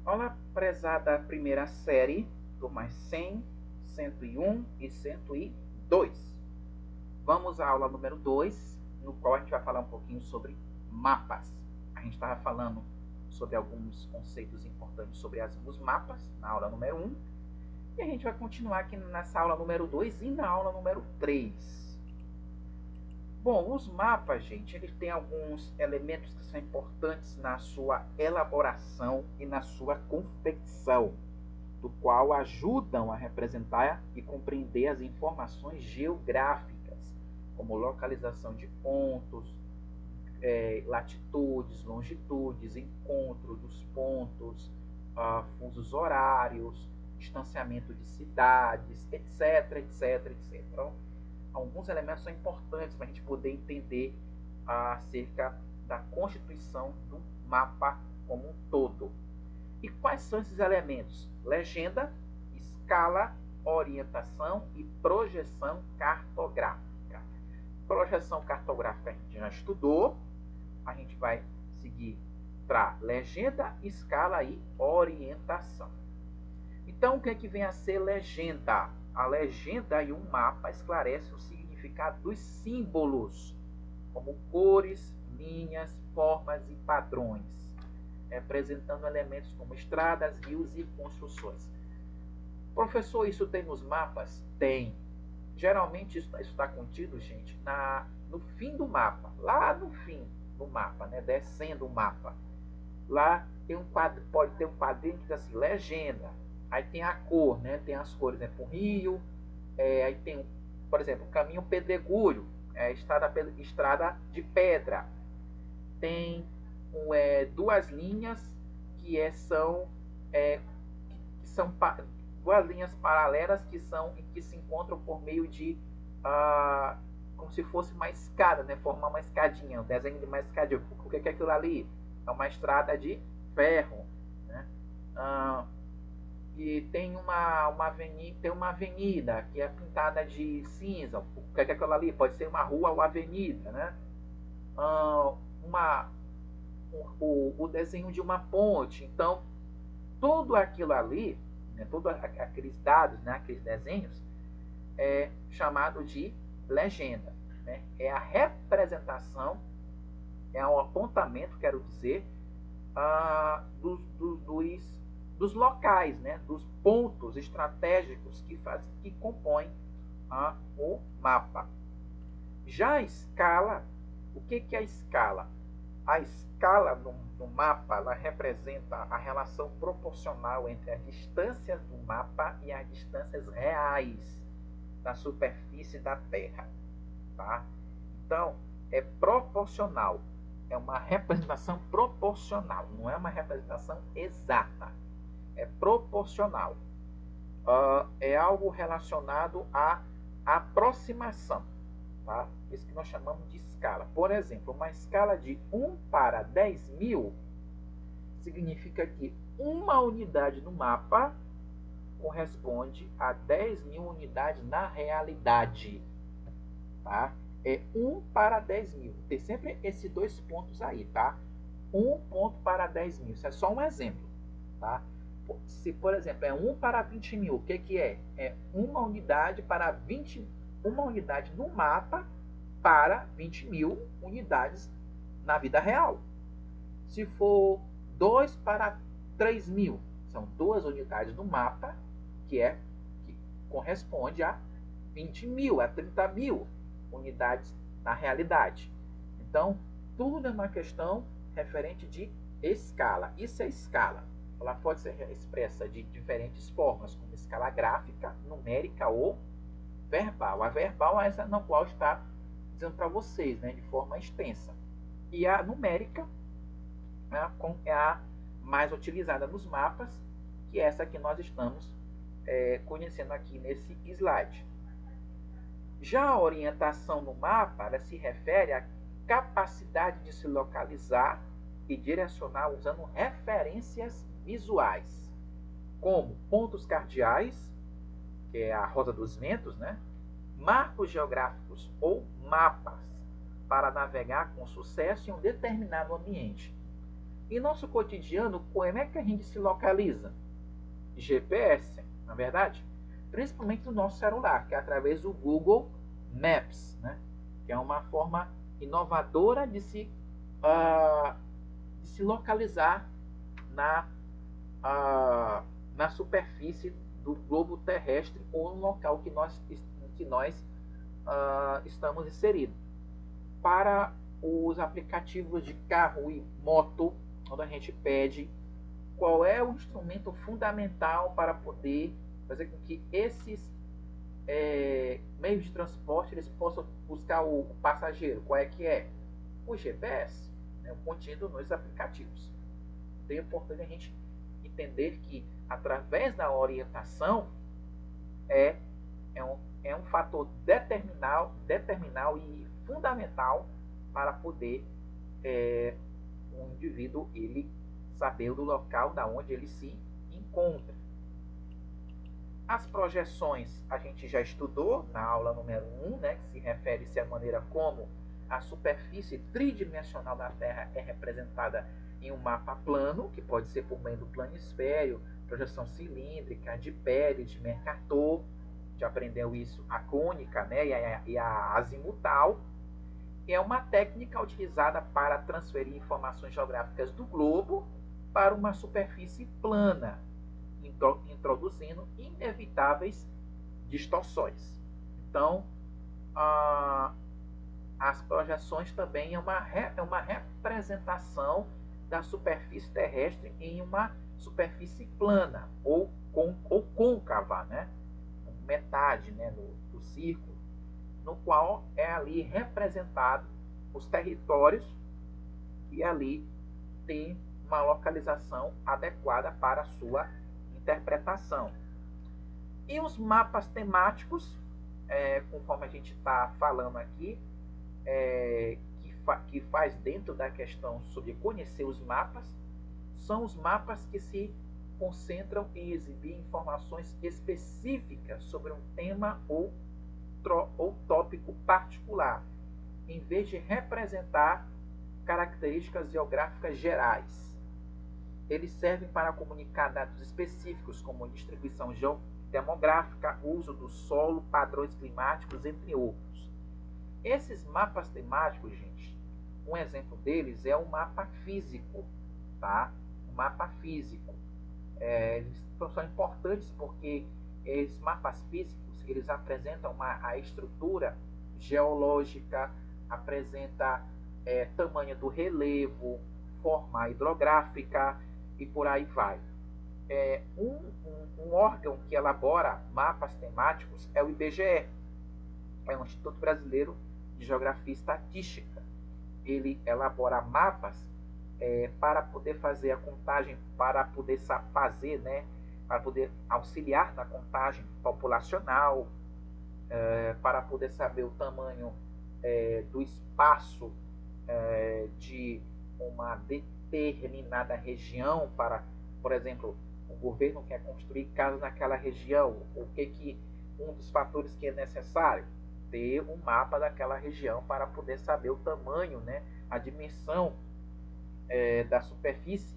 Olá, prezada primeira série, turmas 100, 101 e 102. Vamos à aula número 2, no qual a gente vai falar um pouquinho sobre mapas. A gente estava falando sobre alguns conceitos importantes sobre os mapas na aula número 1. E a gente vai continuar aqui nessa aula número 2 e na aula número 3. Bom, os mapas, gente, eles têm alguns elementos que são importantes na sua elaboração e na sua confecção, do qual ajudam a representar e compreender as informações geográficas, como localização de pontos, latitudes, longitudes, encontro dos pontos, fusos horários, distanciamento de cidades, etc, etc, etc. Então, alguns elementos são importantes para a gente poder entender acerca da constituição do mapa como um todo. E quais são esses elementos? Legenda, escala, orientação e projeção cartográfica. Projeção cartográfica a gente já estudou. A gente vai seguir para legenda, escala e orientação. Então, o que é que vem a ser legenda? A legenda em um mapa esclarece o significado dos símbolos, como cores, linhas, formas e padrões, representando elementos como estradas, rios e construções. Professor, isso tem nos mapas? Tem. Geralmente isso está contido, gente, no fim do mapa, lá no fim do mapa, né, descendo o mapa. Lá tem pode ter um quadrinho que diz assim, legenda. Aí tem a cor, né? Tem as cores, né? Por rio. Aí tem, por exemplo, caminho pedregulho, estrada de pedra. Tem duas linhas que são duas linhas paralelas que se encontram por meio de como se fosse uma escada, né? Formar uma escadinha, um desenho de uma escadinha. O que é aquilo ali? É uma estrada de ferro, né? E tem uma avenida que é pintada de cinza. O que é aquilo ali? Pode ser uma rua ou avenida, né? O desenho de uma ponte. Então, tudo aquilo ali, né, todos aqueles dados, né, aqueles desenhos, é chamado de legenda, né? É a representação, é o apontamento, quero dizer, dos locais, né, dos pontos estratégicos que compõem o mapa. Já a escala, o que é a escala? A escala no mapa, ela representa a relação proporcional entre as distâncias do mapa e as distâncias reais da superfície da Terra, tá? Então, é proporcional. É uma representação proporcional, não é uma representação exata. É proporcional. É algo relacionado à aproximação, tá? Isso que nós chamamos de escala. Por exemplo, uma escala de 1 para 10.000 significa que uma unidade no mapa corresponde a 10.000 unidades na realidade, tá? É 1 para 10.000. Tem sempre esses dois pontos aí, tá? 1 ponto para 10.000. Isso é só um exemplo, tá? Se, por exemplo, é 1 para 20.000, o que é? É uma unidade para 20, uma unidade no mapa para 20.000 unidades na vida real. Se for 2 para 3.000, são 2 unidades no mapa, que corresponde a 20.000, a 30.000 unidades na realidade. Então, tudo é uma questão referente de escala. Isso é escala. Ela pode ser expressa de diferentes formas, como escala gráfica, numérica ou verbal. A verbal é essa na qual está dizendo para vocês, né, de forma extensa. E a numérica, né, é a mais utilizada nos mapas, que é essa que nós estamos conhecendo aqui nesse slide. Já a orientação no mapa, ela se refere à capacidade de se localizar e direcionar usando referências visuais, como pontos cardeais, que é a Rota dos Ventos, né? Marcos geográficos ou mapas, para navegar com sucesso em um determinado ambiente. Em nosso cotidiano, como é que a gente se localiza? GPS, na verdade? Principalmente no nosso celular, que é através do Google Maps, né? Que é uma forma inovadora de se localizar na, na superfície do globo terrestre ou no local que nós estamos inseridos. Para os aplicativos de carro e moto, onde a gente pede qual é o instrumento fundamental para poder fazer com que esses meios de transporte eles possam buscar o passageiro. Qual é que é? O GPS, né, o contido nos aplicativos. Então é importante a gente entender que através da orientação é um fator determinal e fundamental para poder um indivíduo ele saber do local da onde ele se encontra. As projeções a gente já estudou na aula número 1, né, que se refere-se à maneira como a superfície tridimensional da Terra é representada em um mapa plano, que pode ser por meio do planisfério, projeção cilíndrica, de Pérez, de Mercator, já aprendeu isso, a cônica, né, e a azimutal. É uma técnica utilizada para transferir informações geográficas do globo para uma superfície plana, introduzindo inevitáveis distorções. Então, as projeções também é uma representação da superfície terrestre em uma superfície plana ou côncava, né? Metade, né, do círculo, no qual é ali representado os territórios que ali tem uma localização adequada para a sua interpretação. E os mapas temáticos, conforme a gente está falando aqui, que faz dentro da questão sobre conhecer os mapas, são os mapas que se concentram em exibir informações específicas sobre um tema ou tópico particular, em vez de representar características geográficas gerais. Eles servem para comunicar dados específicos, como distribuição demográfica, uso do solo, padrões climáticos, entre outros. Esses mapas temáticos, gente, um exemplo deles é o mapa físico, tá? O mapa físico. Eles são importantes porque esses mapas físicos, eles apresentam a estrutura geológica, apresenta tamanho do relevo, forma hidrográfica e por aí vai. Um órgão que elabora mapas temáticos é o IBGE, é o Instituto Brasileiro de Geografia e Estatística. Ele elabora mapas para poder fazer a contagem, para poder fazer, né, para poder auxiliar na contagem populacional, para poder saber o tamanho do espaço de uma determinada região, para, por exemplo, o governo quer construir casas naquela região, o que um dos fatores que é necessário? Ter um mapa daquela região para poder saber o tamanho, né, a dimensão da superfície.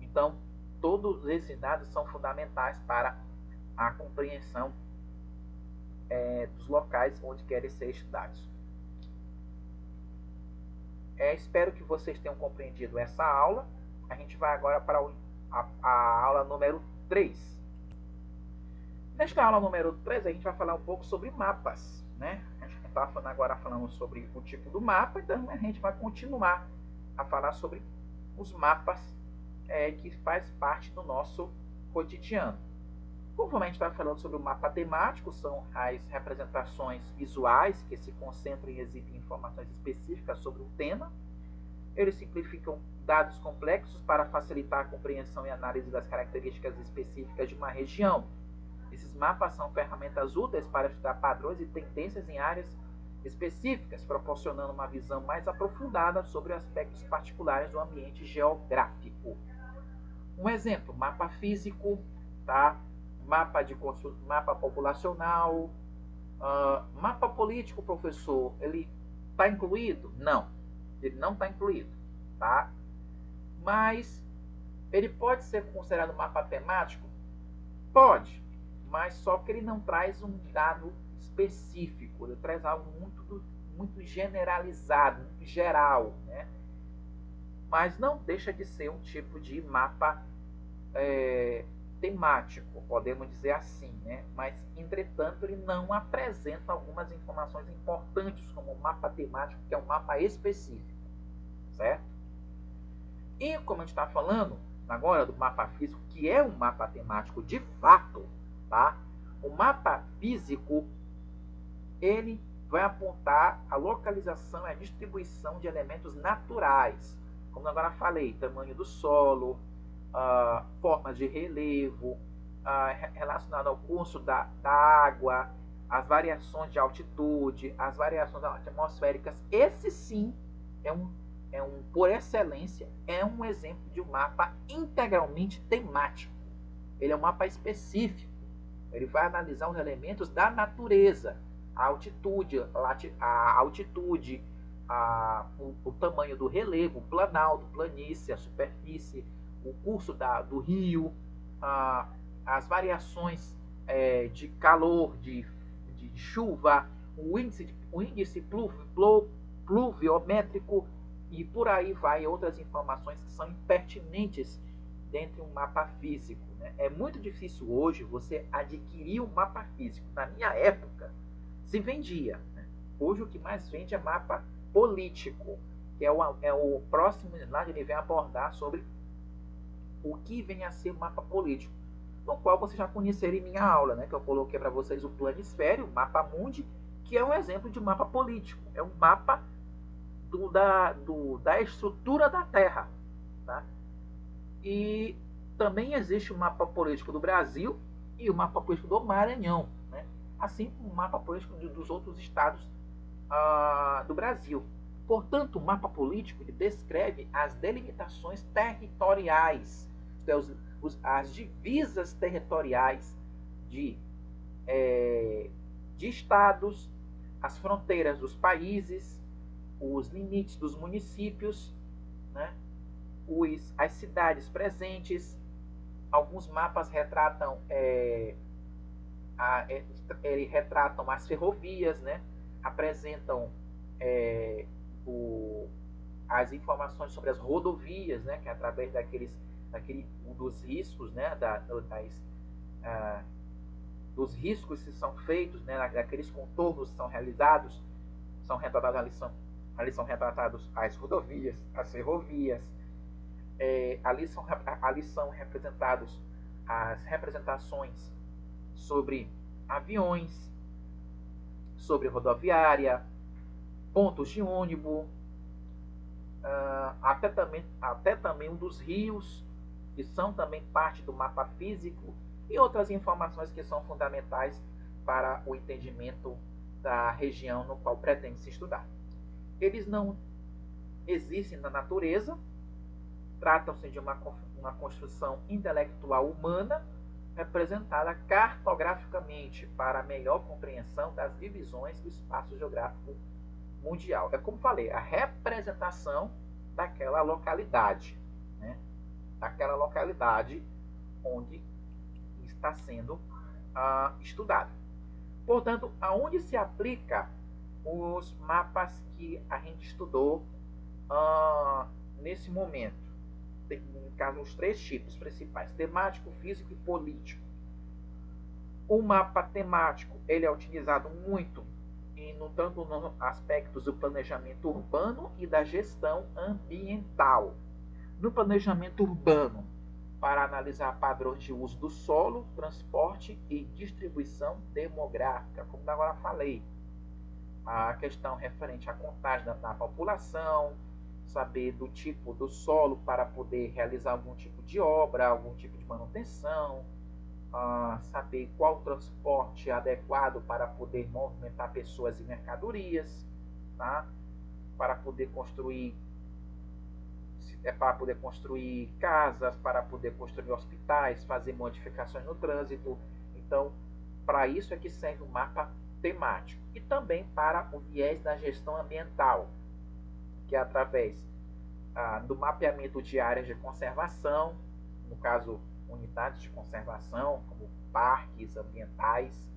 Então, todos esses dados são fundamentais para a compreensão dos locais onde querem ser estudados. Espero que vocês tenham compreendido essa aula. A gente vai agora para a aula número 3. Nesta aula número 3, a gente vai falar um pouco sobre mapas, né? A gente está agora falando sobre o tipo do mapa, então a gente vai continuar a falar sobre os mapas que faz parte do nosso cotidiano. Conforme a gente está falando sobre o mapa temático, são as representações visuais que se concentram em exibir informações específicas sobre um tema. Eles simplificam dados complexos para facilitar a compreensão e análise das características específicas de uma região. Esses mapas são ferramentas úteis para estudar padrões e tendências em áreas específicas, proporcionando uma visão mais aprofundada sobre aspectos particulares do ambiente geográfico. Um exemplo, mapa físico, tá? Mapa populacional, mapa político, professor, ele está incluído? Não, ele não está incluído, tá? Mas ele pode ser considerado um mapa temático? Pode, mas só que ele não traz um dado específico, ele traz algo muito generalizado, muito geral, né? Mas não deixa de ser um tipo de mapa temático, podemos dizer assim, né? Mas, entretanto, ele não apresenta algumas informações importantes, como o mapa temático, que é um mapa específico, certo? E como a gente está falando agora do mapa físico, que é um mapa temático de fato, tá? O mapa físico, ele vai apontar a localização e a distribuição de elementos naturais, como agora falei, tamanho do solo, formas de relevo, relacionado ao curso da água, as variações de altitude, as variações atmosféricas. Esse sim por excelência, é um exemplo de um mapa integralmente temático. Ele é um mapa específico. Ele vai analisar os elementos da natureza, a altitude, o tamanho do relevo, o planalto, planície, a superfície, o curso do rio, as variações de calor, de chuva, o índice pluviométrico, e por aí vai outras informações que são pertinentes dentro de um mapa físico, né? É muito difícil hoje você adquirir um mapa físico. Na minha época, se vendia, né? Hoje o que mais vende é mapa político, que é o próximo slide. Ele vem abordar sobre o que vem a ser o mapa político, no qual vocês já conheceram em minha aula, né? Que eu coloquei para vocês o planisfério, o mapa mundi, que é um exemplo de mapa político. É um mapa da estrutura da Terra, tá? E também existe o mapa político do Brasil e o mapa político do Maranhão, né? Assim como o mapa político dos outros estados do Brasil. Portanto, o mapa político descreve as delimitações territoriais, as divisas territoriais de estados, as fronteiras dos países, os limites dos municípios, né? As cidades presentes. Alguns mapas retratam retratam as ferrovias, né? Apresentam as informações sobre as rodovias, né? Que é através dos riscos, né? Dos riscos que são feitos, né? Daqueles contornos que são realizados, ali são retratados as rodovias, as ferrovias. Ali são representados as representações sobre aviões, sobre rodoviária, pontos de ônibus, até também um dos rios, que são também parte do mapa físico, e outras informações que são fundamentais para o entendimento da região no qual pretende se estudar. Eles não existem na natureza, tratam-se de uma construção intelectual humana representada cartograficamente para a melhor compreensão das divisões do espaço geográfico mundial. É como falei, a representação daquela localidade, né? Daquela localidade onde está sendo estudada. Portanto, aonde se aplica os mapas que a gente estudou nesse momento? No caso, os três tipos principais: temático, físico e político. O mapa temático ele é utilizado muito tanto nos aspectos do planejamento urbano e da gestão ambiental. No planejamento urbano, para analisar padrões de uso do solo, transporte e distribuição demográfica, como agora falei. A questão referente à contagem da população, saber do tipo do solo para poder realizar algum tipo de obra, algum tipo de manutenção, saber qual transporte adequado para poder movimentar pessoas e mercadorias, tá? Para poder construir casas, para poder construir hospitais, fazer modificações no trânsito. Então, para isso é que serve o mapa temático. E também para o viés da gestão ambiental, que é através do mapeamento de áreas de conservação, no caso, unidades de conservação, como parques ambientais,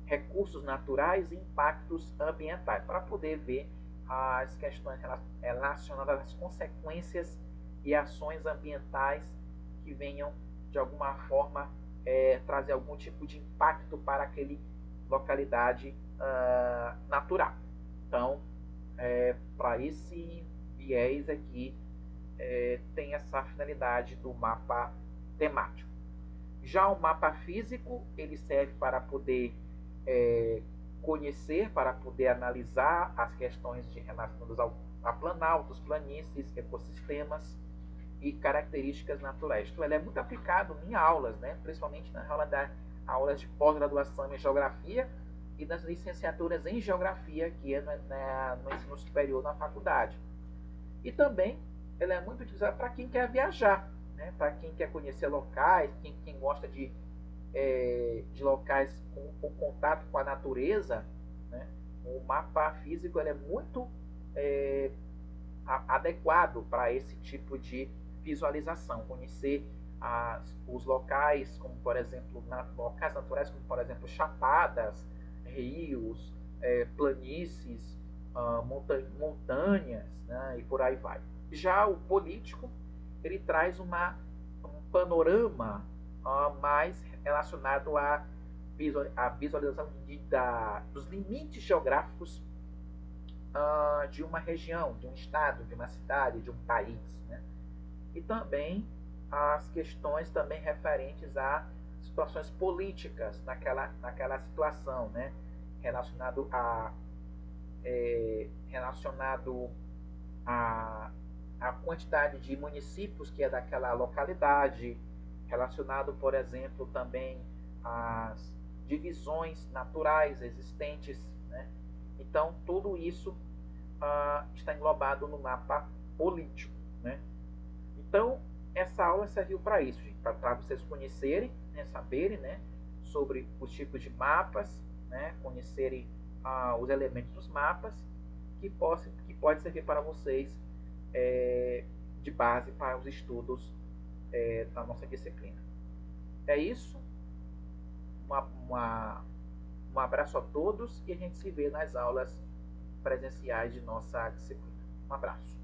recursos naturais e impactos ambientais, para poder ver as questões relacionadas às consequências e ações ambientais que venham, de alguma forma, trazer algum tipo de impacto para aquele localidade natural. Então, para esse viés aqui, tem essa finalidade do mapa temático. Já o mapa físico, ele serve para poder conhecer, para poder analisar as questões relacionadas a planaltos, planícies, ecossistemas e características naturais. Então, ele é muito aplicado em aulas, né? Principalmente na aulas de pós-graduação em geografia e nas licenciaturas em geografia, que é no ensino superior na faculdade. E também ele é muito utilizado para quem quer viajar, né? Para quem quer conhecer locais, quem gosta de locais com contato com a natureza, né? O mapa físico ele é muito adequado para esse tipo de visualização, conhecer os locais, como por exemplo, locais naturais, como por exemplo chapadas, rios, planícies, montanhas, né, e por aí vai. Já o político, ele traz um panorama mais relacionado à visualização dos limites geográficos de uma região, de um estado, de uma cidade, de um país, né? E também as questões também referentes a situações políticas naquela situação, né? Relacionado a quantidade de municípios que é daquela localidade, relacionado, por exemplo, também às divisões naturais existentes, né? Então, tudo isso está englobado no mapa político, né? Então, essa aula serviu para isso, para vocês conhecerem, né, saberem, né, sobre os tipos de mapas, né, conhecerem os elementos dos mapas, que pode servir para vocês de base para os estudos da nossa disciplina. É isso. Um abraço a todos e a gente se vê nas aulas presenciais de nossa disciplina. Um abraço.